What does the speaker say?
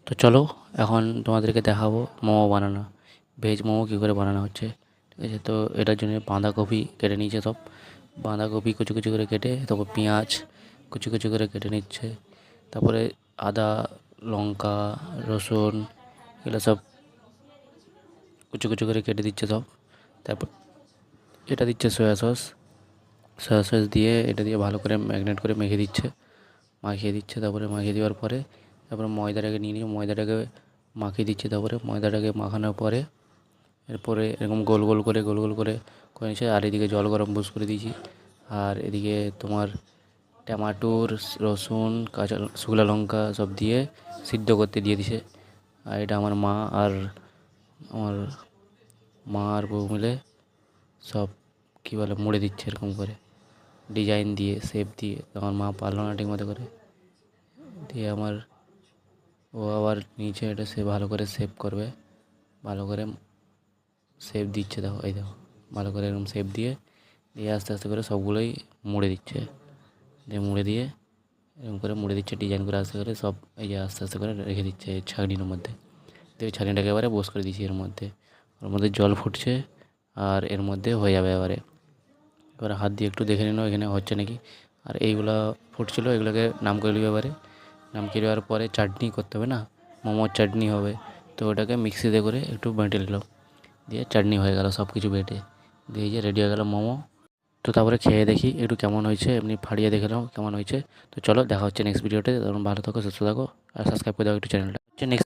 তো চলো এখন তোমাদেরকে দেখাবো মোমো বানানো, ভেজ মোমো কী করে বানানো হচ্ছে। ঠিক আছে, তো এটার জন্য বাঁধাকপি কেটে নিয়েছে সব, বাঁধাকপি কুচি কুচি করে কেটে, তারপর পেঁয়াজ কুচি কুচি করে কেটে নিচ্ছে, তারপরে আদা, লঙ্কা, রসুন এগুলো সব কুচি কুচি করে কেটে দিচ্ছে সব। তারপর এটা দিচ্ছে সয়া সস দিয়ে এটা দিয়ে ভালো করে ম্যাগনেট করে মাখিয়ে দিচ্ছে। তারপরে মাখিয়ে দেওয়ার পরে তারপরে ময়দাটাকে নিয়ে ময়দাটাকে মাখিয়ে দিচ্ছে। তারপরে ময়দাটাকে মাখানোর পরে এরপরে এরকম গোল গোল করে করে নিচ্ছে। আর এদিকে জল গরম বুস করে দিয়েছি। আর এদিকে তোমার টমাটোর, রসুন, কাঁচা শুকনো লঙ্কা সব দিয়ে সিদ্ধ করতে দিয়ে দিছে। আর এটা আমার মা আর বউ মিলে সব কী বলে মুড়ে দিচ্ছে এরকম করে, ডিজাইন দিয়ে শেপ দিয়ে। তো আমার মা পারলো না ঠিক মতো করে, দিয়ে ও আবার নিচে এটা সে ভালো করে শেপ করবে, ভালো করে শেপ দিচ্ছে। দেখো এই দেখো, ভালো করে এরকম শেপ দিয়ে দিয়ে আস্তে আস্তে করে সবগুলোই মুড়ে দিচ্ছে। দিয়ে এরকম করে মুড়ে দিচ্ছে ডিজাইন করে আস্তে করে সব, এই যে আস্তে আস্তে করে রেখে দিচ্ছে এই ছাঁকনির মধ্যে। দিয়ে ওই ছাঁকনিটাকে এবারে বস করে দিচ্ছি ওর মধ্যে জল ফুটছে আর এর মধ্যে হয়ে যাবে এবারে হাত দিয়ে একটু দেখে নিল এখানে হচ্ছে নাকি। আর এইগুলো ফুটছিল, এগুলোকে নাম করে নেবে। এবারে নাম করে দেওয়ার পরে চাটনি করতে হবে না, মোমোর চাটনি হবে। তো ওটাকে মিক্সিতে করে একটু বেটে নিল, দিয়ে চাটনি হয়ে গেল সব কিছু বেটে দিয়ে, যে রেডি হয়ে গেল মোমো। তো তারপরে খেয়ে দেখি একটু কেমন হয়েছে, এমনি ফাটিয়ে দেখে নাও কেমন হয়েছে। তো চলো দেখা হচ্ছে নেক্সট ভিডিওতে। তখন ভালো থাকো, সুস্থ থাকো, আর সাবস্ক্রাইব করে দাও একটু চ্যানেলটা হচ্ছে নেক্সট।